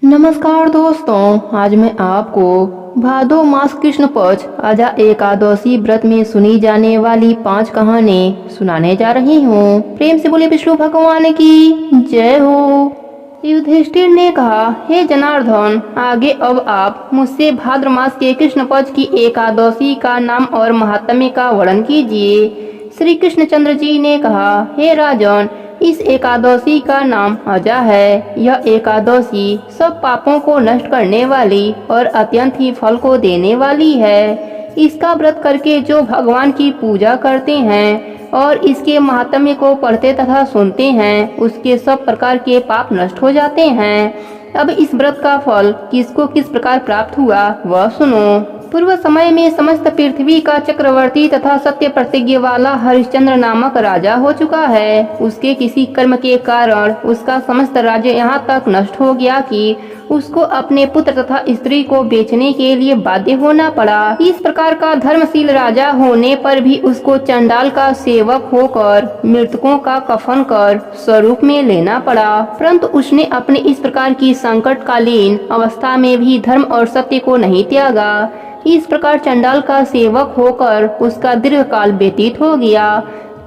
नमस्कार दोस्तों, आज मैं आपको भादो मास कृष्ण पक्ष आजा एकादशी व्रत में सुनी जाने वाली 5 कहानी सुनाने जा रही हूँ। प्रेम से बोले विष्णु भगवान की जय हो। युधिष्ठिर ने कहा, हे जनार्दन, आगे अब आप मुझसे भाद्र मास के कृष्ण पक्ष की एकादशी का नाम और महात्म्य का वर्णन कीजिए। श्री कृष्णचंद्र जी ने कहा, हे राजन, इस एकादशी का नाम अजा है। यह एकादशी सब पापों को नष्ट करने वाली और अत्यंत ही फल को देने वाली है। इसका व्रत करके जो भगवान की पूजा करते हैं और इसके महात्म्य को पढ़ते तथा सुनते हैं, उसके सब प्रकार के पाप नष्ट हो जाते हैं। अब इस व्रत का फल किसको किस प्रकार प्राप्त हुआ वह सुनो। पूर्व समय में समस्त पृथ्वी का चक्रवर्ती तथा सत्य प्रतिज्ञा वाला हरिश्चंद्र नामक राजा हो चुका है। उसके किसी कर्म के कारण उसका समस्त राज्य यहाँ तक नष्ट हो गया कि उसको अपने पुत्र तथा स्त्री को बेचने के लिए बाध्य होना पड़ा। इस प्रकार का धर्मशील राजा होने पर भी उसको चंडाल का सेवक होकर मृतकों का कफन कर स्वरूप में लेना पड़ा। परंतु उसने अपने इस प्रकार की संकटकालीन अवस्था में भी धर्म और सत्य को नहीं त्यागा। इस प्रकार चंडाल का सेवक होकर उसका दीर्घ काल व्यतीत हो गया।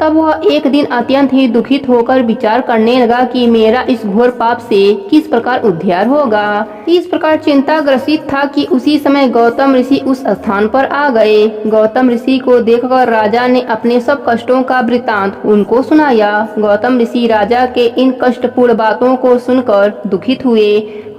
तब वह एक दिन अत्यंत ही दुखित होकर विचार करने लगा कि मेरा इस घोर पाप से किस प्रकार उद्धार होगा। इस प्रकार चिंता ग्रसित था कि उसी समय गौतम ऋषि उस स्थान पर आ गए। गौतम ऋषि को देखकर राजा ने अपने सब कष्टों का वृत्तांत उनको सुनाया। गौतम ऋषि राजा के इन कष्टपूर्ण बातों को सुनकर दुखित हुए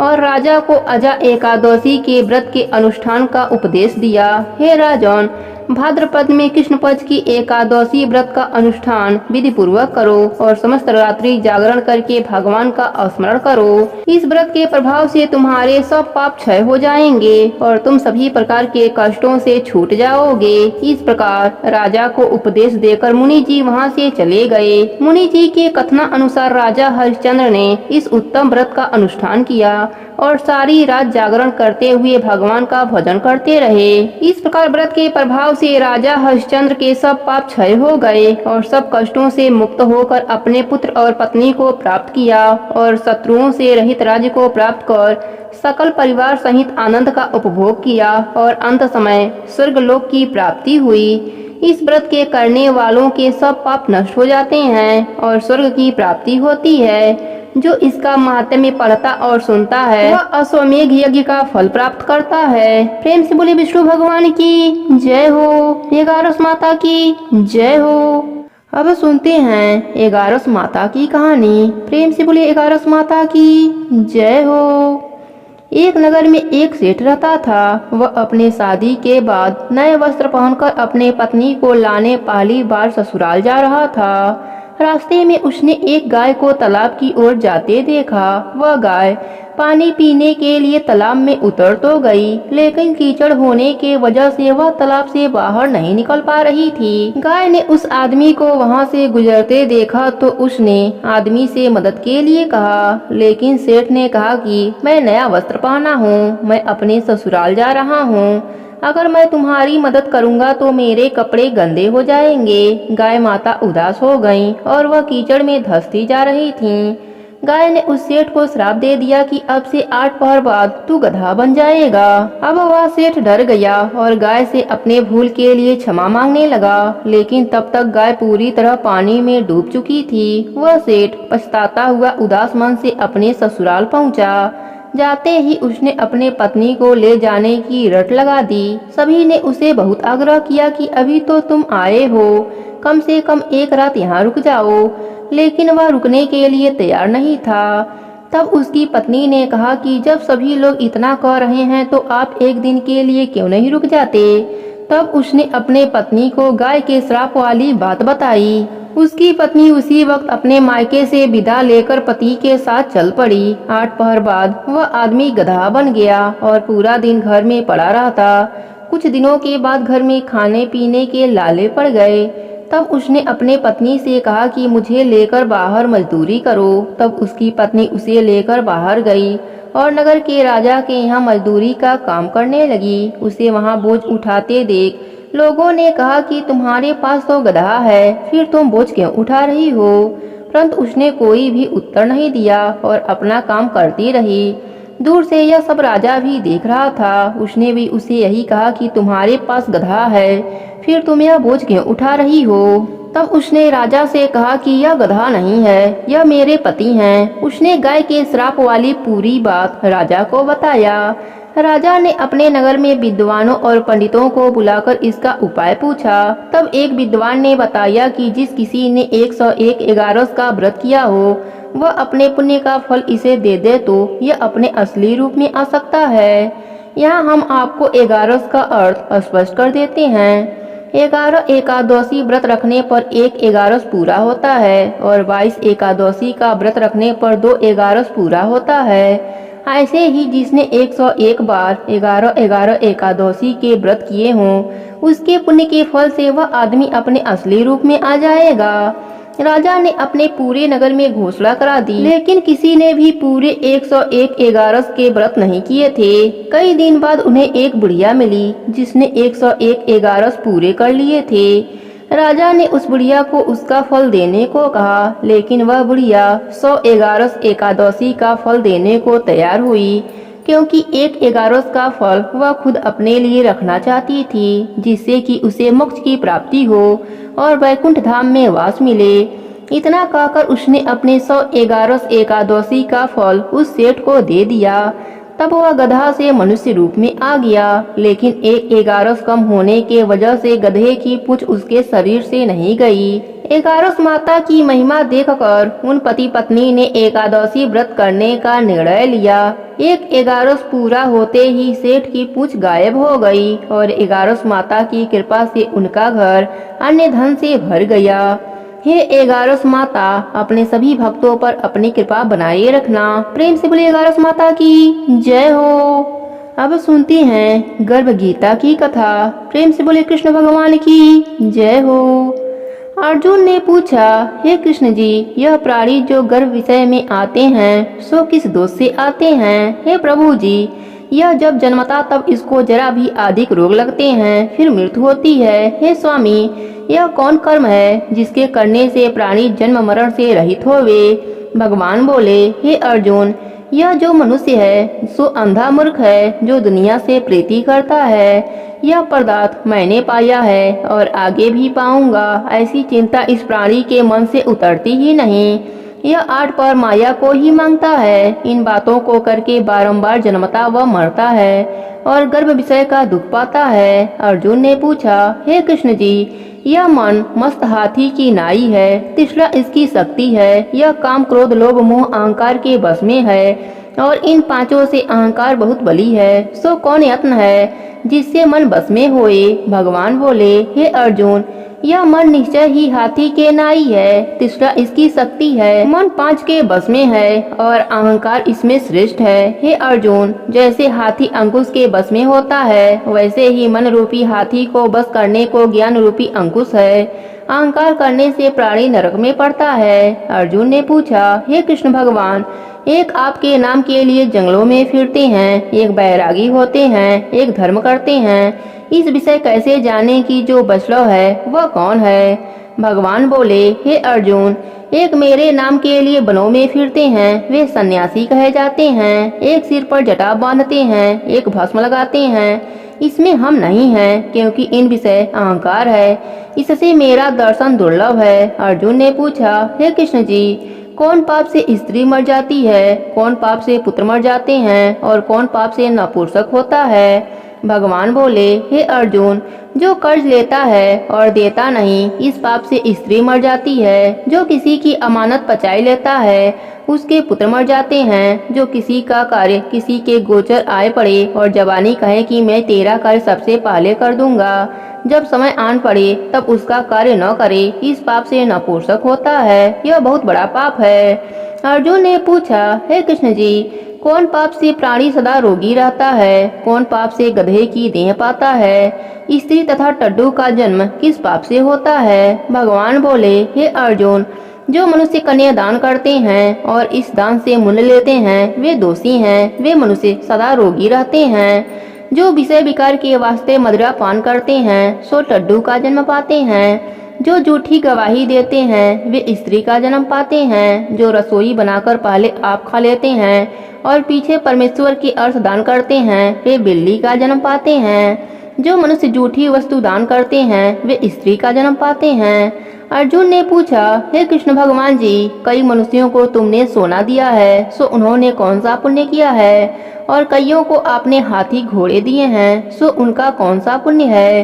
और राजा को अजा एकादशी के व्रत के अनुष्ठान का उपदेश दिया। हे राजन, भाद्रपद में कृष्ण पक्ष की एकादशी व्रत का अनुष्ठान विधि पूर्वक करो और समस्त रात्रि जागरण करके भगवान का स्मरण करो। इस व्रत के प्रभाव से तुम्हारे सब पाप क्षय हो जाएंगे और तुम सभी प्रकार के कष्टों से छूट जाओगे। इस प्रकार राजा को उपदेश देकर मुनि जी वहाँ से चले गए। मुनि जी के कथना अनुसार राजा हरिश्चंद्र ने इस उत्तम व्रत का अनुष्ठान किया और सारी रात जागरण करते हुए भगवान का भजन करते रहे। इस प्रकार व्रत के प्रभाव से राजा हरिश्चंद्र के सब पाप क्षय हो गए और सब कष्टों से मुक्त होकर अपने पुत्र और पत्नी को प्राप्त किया और शत्रुओं से रहित राज्य को प्राप्त कर सकल परिवार सहित आनंद का उपभोग किया और अंत समय स्वर्गलोक की प्राप्ति हुई। इस व्रत के करने वालों के सब पाप नष्ट हो जाते हैं और स्वर्ग की प्राप्ति होती है। जो इसका महात्म्य पढ़ता और सुनता है वह अश्वमेघ यज्ञ का फल प्राप्त करता है। प्रेम से बोले विष्णु भगवान की जय हो। 11 माता की जय हो। अब सुनते हैं 11 माता की कहानी। प्रेम से बोले 11 माता की जय हो। एक नगर में एक सेठ रहता था। वह अपने शादी के बाद नए वस्त्र पहनकर अपने पत्नी को लाने पहली बार ससुराल जा रहा था। रास्ते में उसने एक गाय को तालाब की ओर जाते देखा। वह गाय पानी पीने के लिए तालाब में उतर तो गई, लेकिन कीचड़ होने के वजह से वह तालाब से बाहर नहीं निकल पा रही थी। गाय ने उस आदमी को वहां से गुजरते देखा तो उसने आदमी से मदद के लिए कहा, लेकिन सेठ ने कहा कि मैं नया वस्त्र पहना हूँ, मैं अपने ससुराल जा रहा हूँ। अगर मैं तुम्हारी मदद करूंगा तो मेरे कपड़े गंदे हो जाएंगे। गाय माता उदास हो गईं और वह कीचड़ में धंसती जा रही थीं। गाय ने उस सेठ को श्राप दे दिया कि अब से 8 पहर बाद तू गधा बन जाएगा। अब वह सेठ डर गया और गाय से अपने भूल के लिए क्षमा मांगने लगा, लेकिन तब तक गाय पूरी तरह पानी में डूब चुकी थी। वह सेठ पछताता हुआ उदास मन से अपने ससुराल पहुंचा। जाते ही उसने अपने पत्नी को ले जाने की रट लगा दी। सभी ने उसे बहुत आग्रह किया कि अभी तो तुम आए हो, कम से कम एक रात यहाँ रुक जाओ, लेकिन वह रुकने के लिए तैयार नहीं था। तब उसकी पत्नी ने कहा कि जब सभी लोग इतना कह रहे हैं तो आप एक दिन के लिए क्यों नहीं रुक जाते। तब उसने अपने पत्नी को गाय के श्राप वाली बात बताई। उसकी पत्नी उसी वक्त अपने मायके से विदा लेकर पति के साथ चल पड़ी। 8 पहर बाद वह आदमी गधा बन गया और पूरा दिन घर में पड़ा रहता। कुछ दिनों के बाद घर में खाने पीने के लाले पड़ गए। तब उसने अपने पत्नी से कहा कि मुझे लेकर बाहर मजदूरी करो। तब उसकी पत्नी उसे लेकर बाहर गई और नगर के राजा के यहाँ मजदूरी का काम करने लगी। उसे वहाँ बोझ उठाते देख लोगों ने कहा कि तुम्हारे पास तो गधा है, फिर तुम बोझ क्यों उठा रही हो। परंतु उसने कोई भी उत्तर नहीं दिया और अपना काम करती रही। दूर से यह सब राजा भी देख रहा था। उसने भी उसे यही कहा कि तुम्हारे पास गधा है, फिर तुम यह बोझ क्यों उठा रही हो। तब उसने राजा से कहा कि यह गधा नहीं है, यह मेरे पति हैं। उसने गाय के श्राप वाली पूरी बात राजा को बताया। राजा ने अपने नगर में विद्वानों और पंडितों को बुलाकर इसका उपाय पूछा। तब एक विद्वान ने बताया कि जिस किसी ने 101 एगारस का व्रत किया हो, वह अपने पुण्य का फल इसे दे दे तो यह अपने असली रूप में आ सकता है। यहाँ हम आपको एगारस का अर्थ स्पष्ट कर देते हैं। 11 एकादशी व्रत रखने पर 1 एगारस पूरा होता है और 22 एकादशी का व्रत रखने पर 2 एगारस पूरा होता है। ऐसे ही जिसने 101 बार 11 एकादशी के व्रत किए हों, उसके पुण्य के फल से वह आदमी अपने असली रूप में आ जाएगा। राजा ने अपने पूरे नगर में घोषणा करा दी, लेकिन किसी ने भी पूरे 101 एगारस के व्रत नहीं किए थे। कई दिन बाद उन्हें एक बुढ़िया मिली जिसने 101 एगारस पूरे कर लिए थे। राजा ने उस बुढ़िया को उसका फल देने को कहा, लेकिन वह बुढ़िया 100 एगारस एकादशी का फल देने को तैयार हुई, क्योंकि 1 एगारस का फल वह खुद अपने लिए रखना चाहती थी, जिससे कि उसे मोक्ष की प्राप्ति हो और वैकुंठ धाम में वास मिले। इतना कहकर उसने अपने 100 एगारस एकादशी का फल उस सेठ को दे दिया। तब वह गधा से मनुष्य रूप में आ गया, लेकिन 1 एगारस कम होने के वजह से गधे की पूंछ उसके शरीर से नहीं गई। एगारस माता की महिमा देखकर उन पति पत्नी ने एकादशी व्रत करने का निर्णय लिया। 1 एगारस पूरा होते ही सेठ की पूंछ गायब हो गई और एगारस माता की कृपा से उनका घर अन्य धन से भर गया। हे एगारस माता, अपने सभी भक्तों पर अपनी कृपा बनाए रखना। प्रेम से बोले एगारस माता की जय हो। अब सुनते हैं गर्भ गीता की कथा। प्रेम से बोले कृष्ण भगवान की जय हो। अर्जुन ने पूछा, हे कृष्ण जी, यह प्राणी जो गर्भ विषय में आते हैं सो किस दोष से आते हैं। हे प्रभु जी, यह जब जन्मता तब इसको जरा भी अधिक रोग लगते हैं, फिर मृत्यु होती है। हे स्वामी, यह कौन कर्म है जिसके करने से प्राणी जन्म मरण से रहित होवे। भगवान बोले, हे अर्जुन, यह जो मनुष्य है सो अंधा मूर्ख है, जो दुनिया से प्रीति करता है। यह पदार्थ मैंने पाया है और आगे भी पाऊंगा, ऐसी चिंता इस प्राणी के मन से उतरती ही नहीं। यह आठ पर माया को ही मांगता है। इन बातों को करके बारंबार जन्मता व मरता है और गर्भ विषय का दुख पाता है। अर्जुन ने पूछा, हे कृष्ण जी, यह मन मस्त हाथी की नाई है, तीसरा इसकी शक्ति है। यह काम क्रोध लोभ मोह अहंकार के बस में है और इन पांचों से अहंकार बहुत बली है। सो कौन यत्न है जिससे मन बस में होए। भगवान बोले, हे अर्जुन, यह मन निश्चय ही हाथी के नाई है, तीसरा इसकी शक्ति है। मन 5 के बस में है और अहंकार इसमें श्रेष्ठ है। हे अर्जुन, जैसे हाथी अंकुश के बस में होता है, वैसे ही मन रूपी हाथी को बस करने को ज्ञान रूपी अंकुश है। अहंकार करने से प्राणी नरक में पड़ता है। अर्जुन ने पूछा, हे कृष्ण भगवान, एक आपके नाम के लिए जंगलों में फिरते हैं, एक बैरागी होते हैं, एक धर्म करते हैं। इस विषय कैसे जाने कि जो बचलो है वह कौन है। भगवान बोले, हे अर्जुन, एक मेरे नाम के लिए वनों में फिरते हैं, वे सन्यासी कहे जाते हैं। एक सिर पर जटा बांधते हैं, एक भस्म लगाते हैं। इसमें हम नहीं हैं, क्योंकि इन विषय अहंकार है, इससे मेरा दर्शन दुर्लभ है। अर्जुन ने पूछा, हे कृष्ण जी, कौन पाप से स्त्री मर जाती है, कौन पाप से पुत्र मर जाते हैं और कौन पाप से नपुंसक होता है। भगवान बोले, हे अर्जुन, जो कर्ज लेता है और देता नहीं, इस पाप से स्त्री मर जाती है। जो किसी की अमानत पचाई लेता है, उसके पुत्र मर जाते हैं। जो किसी का कार्य किसी के गोचर आए पड़े और जवानी कहे कि मैं तेरा कार्य सबसे पहले कर दूंगा, जब समय आन पड़े तब उसका कार्य न करे, इस पाप से नपुंसक होता है। यह बहुत बड़ा पाप है। अर्जुन ने पूछा, हे कृष्ण जी, कौन पाप से प्राणी सदा रोगी रहता है, कौन पाप से गधे की देह पाता है, स्त्री तथा टड्डू का जन्म किस पाप से होता है। भगवान बोले, हे अर्जुन, जो मनुष्य कन्या दान करते हैं और इस दान से मुल्य लेते हैं, वे दोषी हैं। वे मनुष्य सदा रोगी रहते हैं। जो विषय विकार के वास्ते मदिरा पान करते हैं, सो टड्डू का जन्म पाते हैं। जो झूठी गवाही देते हैं वे स्त्री का जन्म पाते हैं। जो रसोई बनाकर पहले आप खा लेते हैं और पीछे परमेश्वर की अर्थ दान करते हैं वे बिल्ली का जन्म पाते हैं। जो मनुष्य झूठी वस्तु दान करते हैं वे स्त्री का जन्म पाते हैं। अर्जुन ने पूछा, हे कृष्ण भगवान जी, कई मनुष्यों को तुमने सोना दिया है, सो उन्होंने कौन सा पुण्य किया है? और कईयों को आपने हाथी घोड़े दिए हैं, सो उनका कौन सा पुण्य है?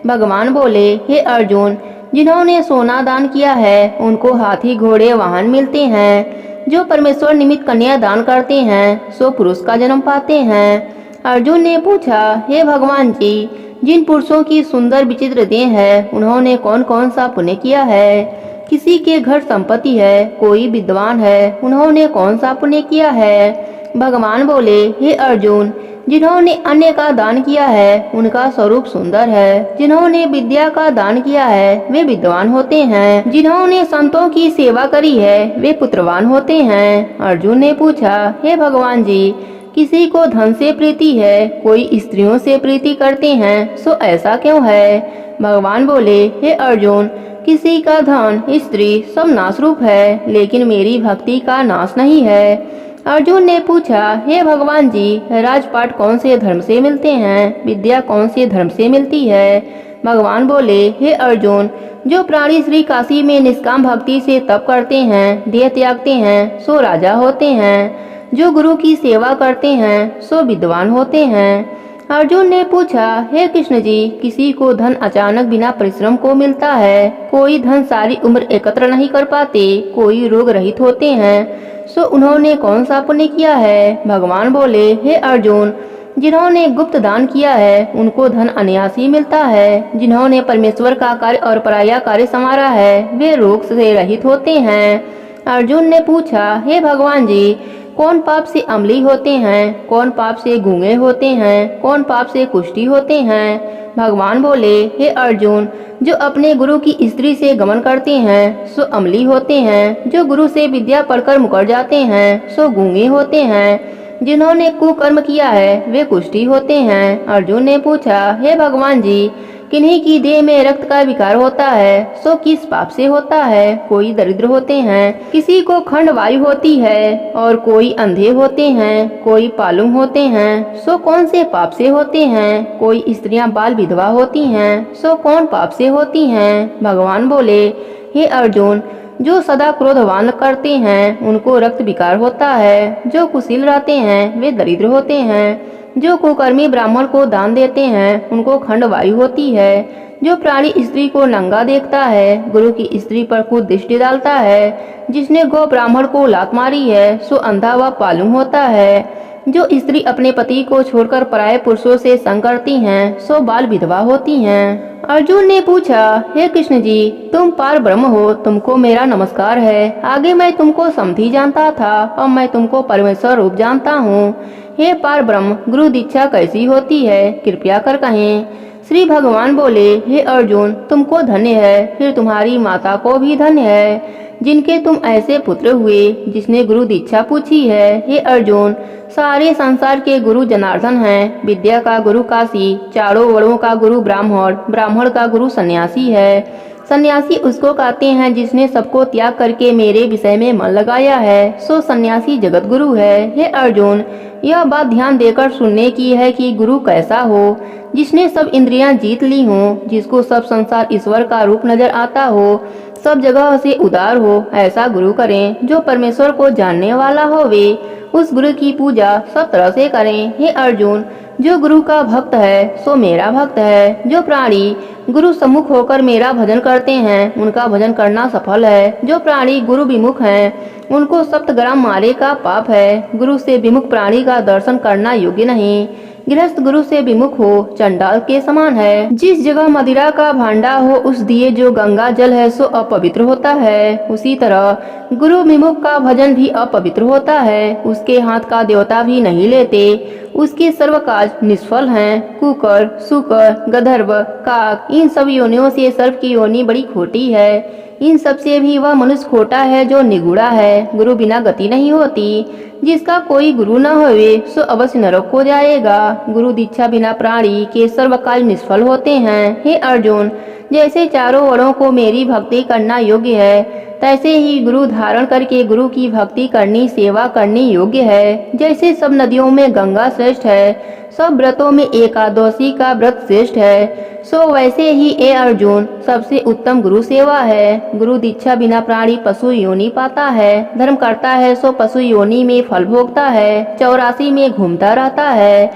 भगवान बोले, हे अर्जुन, जिन्होंने सोना दान किया है उनको हाथी घोड़े वाहन मिलते हैं। जो परमेश्वर निमित्त कन्या दान करते हैं सो पुरुष का जन्म पाते हैं। अर्जुन ने पूछा, हे भगवान जी, जिन पुरुषों की सुंदर विचित्र देह है उन्होंने कौन कौन सा पुण्य किया है? किसी के घर संपत्ति है, कोई विद्वान है, उन्होंने कौन सा पुण्य किया है? भगवान बोले, हे अर्जुन, जिन्होंने अन्य का दान किया है उनका स्वरूप सुंदर है। जिन्होंने विद्या का दान किया है वे विद्वान होते हैं। जिन्होंने संतों की सेवा करी है वे पुत्रवान होते हैं। अर्जुन ने पूछा, हे भगवान जी, किसी को धन से प्रीति है, कोई स्त्रियों से प्रीति करते हैं, सो ऐसा क्यों है? भगवान बोले, हे अर्जुन, किसी का धन, स्त्री सब नाश रूप है, लेकिन मेरी भक्ति का नाश नहीं है। अर्जुन ने पूछा, हे भगवान जी, राजपाट कौन से धर्म से मिलते हैं? विद्या कौन से धर्म से मिलती है? भगवान बोले, हे अर्जुन, जो प्राणी श्री काशी में निष्काम भक्ति से तप करते हैं, देह त्यागते हैं, सो राजा होते हैं। जो गुरु की सेवा करते हैं सो विद्वान होते हैं। अर्जुन ने पूछा, हे कृष्ण जी, किसी को धन अचानक बिना परिश्रम को मिलता है, कोई धन सारी उम्र एकत्र नहीं कर पाते, कोई रोग रहित होते हैं, सो उन्होंने कौन सा पुण्य किया है? भगवान बोले, हे अर्जुन, जिन्होंने गुप्त दान किया है उनको धन अनायास ही मिलता है। जिन्होंने परमेश्वर का कार्य और पराया कार्य संवारा है वे रोग से रहित होते हैं। अर्जुन ने पूछा, हे भगवान जी, कौन पाप से अम्ली होते हैं, कौन पाप से गूंगे होते हैं, कौन पाप से कुष्ठी होते हैं? भगवान बोले, हे अर्जुन, जो अपने गुरु की स्त्री से गमन करते हैं सो अम्ली होते हैं। जो गुरु से विद्या पढ़कर मुकर जाते हैं सो गूंगे होते हैं। जिन्होंने कुकर्म किया है वे कुष्ठी होते हैं। अर्जुन ने पूछा, हे भगवान जी, किन्हीं की देह में रक्त का विकार होता है सो किस पाप से होता है? कोई दरिद्र होते हैं, किसी को खंड वायु होती है, और कोई अंधे होते हैं, कोई पालुम होते हैं, सो कौन से पाप से होते हैं? कोई स्त्रियां बाल विधवा होती हैं, सो कौन पाप से होती हैं? भगवान बोले, हे अर्जुन, जो सदा क्रोधवान करते हैं उनको रक्त विकार होता है। जो कुशील रहते हैं वे दरिद्र होते हैं। जो कुकर्मी ब्राह्मण को दान देते हैं उनको खंड वायु होती है। जो प्राणी स्त्री को नंगा देखता है, गुरु की स्त्री पर खुद दृष्टि डालता है, जिसने गौ ब्राह्मण को लात मारी है सो अंधा व पालुम होता है। जो स्त्री अपने पति को छोड़कर पराये पुरुषों से संग करती हैं सो बाल विधवा होती हैं। अर्जुन ने पूछा, हे कृष्ण जी, तुम पार ब्रह्म हो, तुमको मेरा नमस्कार है। आगे मैं तुमको समधी जानता था, अब मैं तुमको परमेश्वर रूप जानता हूँ। हे पार ब्रह्म, गुरु दीक्षा कैसी होती है, कृपया कर कहें। श्री भगवान बोले, हे अर्जुन, तुमको धन्य है, फिर तुम्हारी माता को भी धन्य है, जिनके तुम ऐसे पुत्र हुए जिसने गुरु दीक्षा पूछी है। हे अर्जुन, सारे संसार के गुरु जनार्दन हैं। विद्या का गुरु काशी, चारों वर्णों का गुरु ब्राह्मण, ब्राह्मण का गुरु सन्यासी है। सन्यासी उसको कहते हैं जिसने सबको त्याग करके मेरे विषय में मन लगाया है, सो सन्यासी जगत गुरु है। हे अर्जुन, यह बात ध्यान देकर सुनने की है कि गुरु कैसा हो, जिसने सब इंद्रियां जीत ली हों, जिसको सब संसार ईश्वर का रूप नजर आता हो, सब जगह से उदार हो, ऐसा गुरु करें। जो परमेश्वर को जानने वाला हो वे उस गुरु की पूजा सब तरह से करें। हे अर्जुन, जो गुरु का भक्त है सो मेरा भक्त है। जो प्राणी गुरु सम्मुख होकर मेरा भजन करते हैं उनका भजन करना सफल है। जो प्राणी गुरु विमुख हैं उनको 7 ग्राम मारे का पाप है। गुरु से विमुख प्राणी का दर्शन करना योग्य नहीं। गृहस्थ गुरु से विमुख हो चंडाल के समान है। जिस जगह मदिरा का भांडा हो उस दिए जो गंगा जल है सो अपवित्र होता है। उसी तरह गुरु विमुख का भजन भी अपवित्र होता है। उसके हाथ का देवता भी नहीं लेते, उसके सर्व काज निष्फल हैं। कुकर, सुकर, गंधर्व, काक, इन सब योनियों से सर्प की योनि बड़ी खोटी है। इन सब से भी वह मनुष्य खोटा है जो निगूढ़ा है। गुरु बिना गति नहीं होती। जिसका कोई गुरु न होवे सो अवश्य नरक को जाएगा। गुरु दीक्षा बिना प्राणी के सर्वकाल निष्फल होते हैं। हे अर्जुन, जैसे चारों वर्णों को मेरी भक्ति करना योग्य है, तैसे ही गुरु धारण करके गुरु की भक्ति करनी, सेवा करनी योग्य है। जैसे सब नदियों में गंगा श्रेष्ठ है, सब व्रतों में एकादशी का व्रत श्रेष्ठ है, सो वैसे ही ए अर्जुन सबसे उत्तम गुरु सेवा है। गुरु दीक्षा बिना प्राणी पशु योनि पाता है, धर्म करता है सो पशु योनि में फल भोगता है, 84 में घूमता रहता है।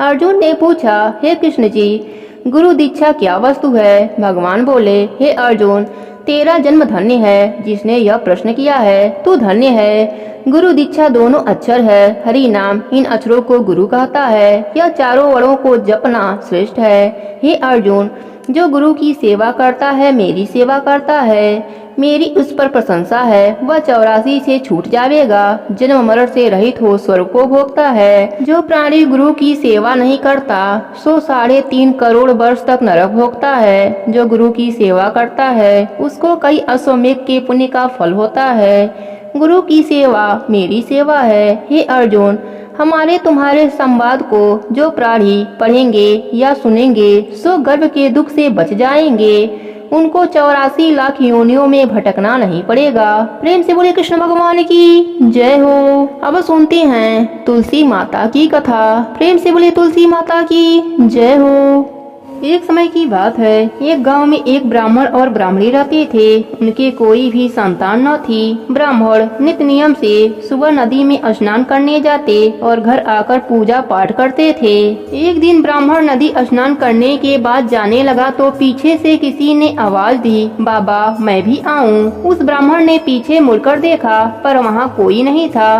अर्जुन ने पूछा, हे कृष्ण जी, गुरु दीक्षा क्या वस्तु है? भगवान बोले, हे अर्जुन, तेरा जन्म धन्य है जिसने यह प्रश्न किया है, तू धन्य है। गुरु दीक्षा दोनों अक्षर है, हरि नाम, इन अक्षरों को गुरु कहता है। यह चारों वर्णों को जपना श्रेष्ठ है। हे अर्जुन, जो गुरु की सेवा करता है, मेरी सेवा करता है, मेरी उस पर प्रशंसा है, वह 84 से छूट जाएगा, जन्म मरण से रहित हो स्वर्ग को भोगता है। जो प्राणी गुरु की सेवा नहीं करता सो 3.5 करोड़ वर्ष तक नरक भोगता है। जो गुरु की सेवा करता है उसको कई अश्वमेघ के पुण्य का फल होता है। गुरु की सेवा मेरी सेवा है। हे अर्जुन, हमारे तुम्हारे संवाद को जो प्राणी पढ़ेंगे या सुनेंगे सो गर्भ के दुख से बच जाएंगे। उनको 84 लाख योनियों में भटकना नहीं पड़ेगा। प्रेम से बोले कृष्ण भगवान की जय हो। अब सुनते हैं तुलसी माता की कथा। प्रेम से बोले तुलसी माता की जय हो। एक समय की बात है, एक गांव में एक ब्राह्मण और ब्राह्मणी रहते थे। उनके कोई भी संतान न थी। ब्राह्मण नित्य नियम से सुबह नदी में स्नान करने जाते और घर आकर पूजा पाठ करते थे। एक दिन ब्राह्मण नदी स्नान करने के बाद जाने लगा तो पीछे से किसी ने आवाज दी, बाबा मैं भी आऊं। उस ब्राह्मण ने पीछे मुड़कर देखा पर वहाँ कोई नहीं था।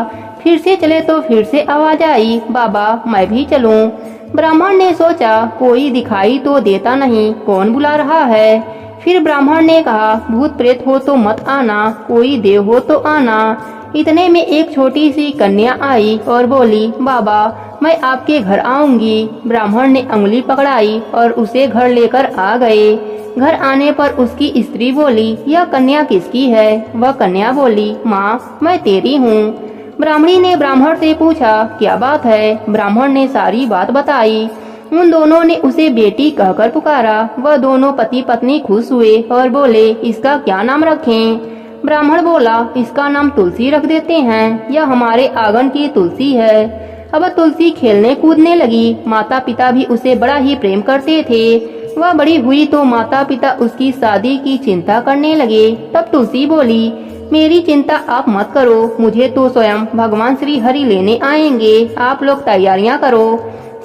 फिर से चले तो फिर से आवाज आई, बाबा मैं भी चलूं। ब्राह्मण ने सोचा कोई दिखाई तो देता नहीं, कौन बुला रहा है। फिर ब्राह्मण ने कहा, भूत प्रेत हो तो मत आना, कोई देव हो तो आना। इतने में एक छोटी सी कन्या आई और बोली, बाबा मैं आपके घर आऊंगी। ब्राह्मण ने उंगली पकड़ाई और उसे घर लेकर आ गए। घर आने पर उसकी स्त्री बोली, यह कन्या किसकी है? वह कन्या बोली, माँ मैं तेरी हूँ। ब्राह्मणी ने ब्राह्मण से पूछा, क्या बात है? ब्राह्मण ने सारी बात बताई। उन दोनों ने उसे बेटी कहकर पुकारा। वह दोनों पति पत्नी खुश हुए और बोले, इसका क्या नाम रखें? ब्राह्मण बोला, इसका नाम तुलसी रख देते हैं, यह हमारे आंगन की तुलसी है। अब तुलसी खेलने कूदने लगी। माता पिता भी उसे बड़ा ही प्रेम करते थे। वह बड़ी हुई तो माता पिता उसकी शादी की चिंता करने लगे। तब तुलसी बोली, मेरी चिंता आप मत करो, मुझे तो स्वयं भगवान श्री हरि लेने आएंगे, आप लोग तैयारियां करो।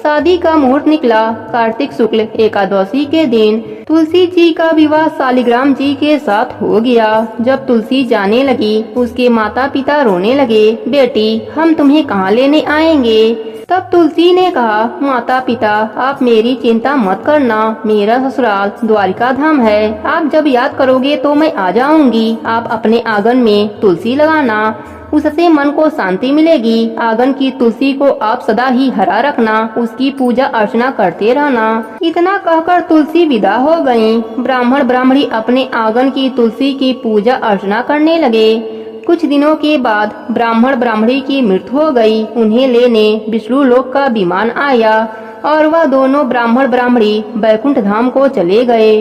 शादी का मुहूर्त निकला। कार्तिक शुक्ल एकादशी के दिन तुलसी जी का विवाह शालिग्राम जी के साथ हो गया। जब तुलसी जाने लगी उसके माता पिता रोने लगे, बेटी हम तुम्हें कहाँ लेने आएंगे? तब तुलसी ने कहा, माता पिता आप मेरी चिंता मत करना, मेरा ससुराल द्वारिका धाम है। आप जब याद करोगे तो मैं आ जाऊंगी। आप अपने आंगन में तुलसी लगाना, उससे मन को शांति मिलेगी। आंगन की तुलसी को आप सदा ही हरा रखना, उसकी पूजा अर्चना करते रहना। इतना कहकर तुलसी विदा हो गयी। ब्राह्मण ब्राह्मणी अपने आंगन की तुलसी की पूजा अर्चना करने लगे। कुछ दिनों के बाद ब्राह्मण ब्राह्मणी की मृत्यु हो गई। उन्हें लेने विष्णु लोक का विमान आया और वह दोनों ब्राह्मण ब्राह्मणी बैकुंठ धाम को चले गए।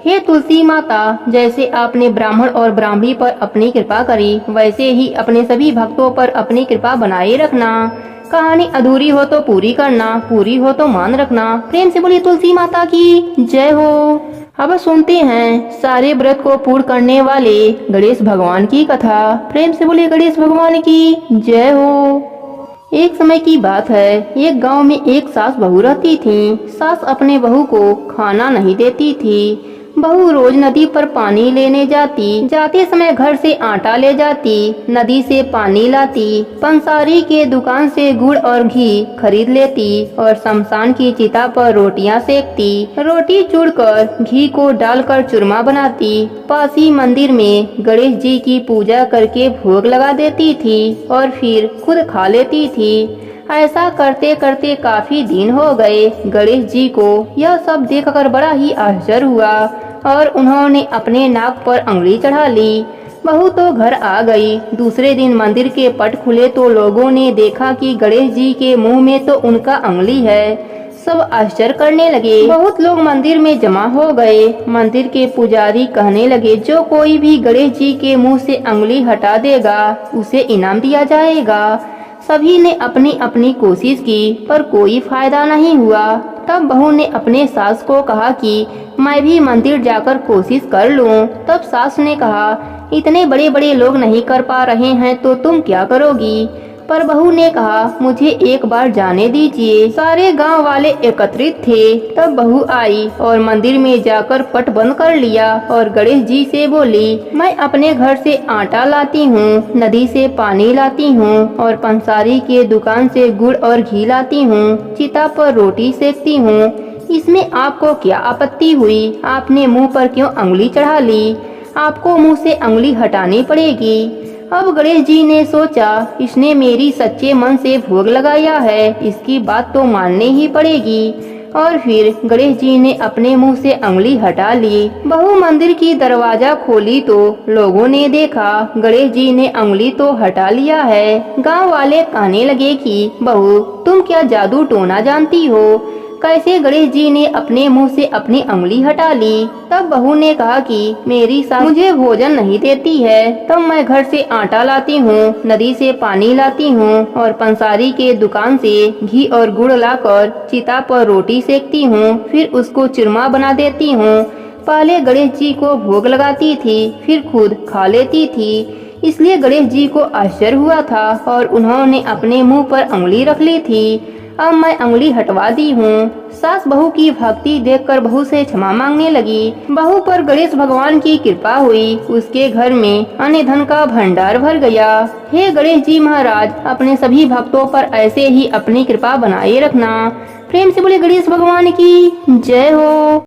हे तुलसी माता, जैसे आपने ब्राह्मण और ब्राह्मणी पर अपनी कृपा करी, वैसे ही अपने सभी भक्तों पर अपनी कृपा बनाए रखना। कहानी अधूरी हो तो पूरी करना, पूरी हो तो मान रखना। प्रेम से बोलिए तुलसी माता की जय हो। अब सुनते हैं सारे व्रत को पूर्ण करने वाले गणेश भगवान की कथा। प्रेम से बोलिए गणेश भगवान की जय हो। एक समय की बात है, एक गांव में एक सास बहू रहती थी। सास अपने बहू को खाना नहीं देती थी। बहू रोज नदी पर पानी लेने जाती। जाते समय घर से आटा ले जाती, नदी से पानी लाती, पंसारी के दुकान से गुड़ और घी खरीद लेती और शमशान की चिता पर रोटियां सेकती। रोटी चूरकर घी को डालकर चूरमा बनाती। पासी मंदिर में गणेश जी की पूजा करके भोग लगा देती थी और फिर खुद खा लेती थी। ऐसा करते करते काफी दिन हो गए। गणेश जी को यह सब देखकर बड़ा ही आश्चर्य हुआ और उन्होंने अपने नाक पर उंगली चढ़ा ली। बहू तो घर आ गई। दूसरे दिन मंदिर के पट खुले तो लोगों ने देखा कि गणेश जी के मुंह में तो उनका उंगली है। सब आश्चर्य करने लगे। बहुत लोग मंदिर में जमा हो गए। मंदिर के पुजारी कहने लगे, जो कोई भी गणेश जी के मुंह से उंगली हटा देगा उसे इनाम दिया जाएगा। सभी ने अपनी अपनी कोशिश की पर कोई फायदा नहीं हुआ। तब बहू ने अपने सास को कहा कि मैं भी मंदिर जाकर कोशिश कर लूं। तब सास ने कहा, इतने बड़े बड़े लोग नहीं कर पा रहे हैं तो तुम क्या करोगी। पर बहू ने कहा, मुझे एक बार जाने दीजिए। सारे गांव वाले एकत्रित थे। तब बहू आई और मंदिर में जाकर पट बंद कर लिया और गणेश जी से बोली, मैं अपने घर से आटा लाती हूँ, नदी से पानी लाती हूँ और पंसारी के दुकान से गुड़ और घी लाती हूँ, चिता पर रोटी सेकती हूँ। इसमें आपको क्या आपत्ति हुई? आपने मुँह पर क्यों उंगली चढ़ा ली? आपको मुँह से उंगली हटानी पड़ेगी। अब गणेश जी ने सोचा, इसने मेरी सच्चे मन से भोग लगाया है, इसकी बात तो माननी ही पड़ेगी। और फिर गणेश जी ने अपने मुंह से उंगली हटा ली। बहू मंदिर की दरवाजा खोली तो लोगों ने देखा गणेश जी ने उंगली तो हटा लिया है। गांव वाले कहने लगे कि बहू, तुम क्या जादू टोना जानती हो? कैसे गणेश जी ने अपने मुंह से अपनी उंगली हटा ली? तब बहू ने कहा कि मेरी सास मुझे भोजन नहीं देती है, तब मैं घर से आटा लाती हूँ, नदी से पानी लाती हूँ और पंसारी के दुकान से घी और गुड़ लाकर चिता पर रोटी सेकती हूँ, फिर उसको चूरमा बना देती हूँ। पहले गणेश जी को भोग लगाती थी, फिर खुद खा लेती थी। इसलिए गणेश जी को आश्चर्य हुआ था और उन्होंने अपने मुँह पर उंगली रख ली थी। अब मैं उंगली हटवा दी हूँ। सास बहू की भक्ति देखकर बहू से क्षमा मांगने लगी। बहू पर गणेश भगवान की कृपा हुई। उसके घर में अन्न धन का भंडार भर गया। हे गणेश जी महाराज, अपने सभी भक्तों पर ऐसे ही अपनी कृपा बनाए रखना। प्रेम से बोले गणेश भगवान की जय हो।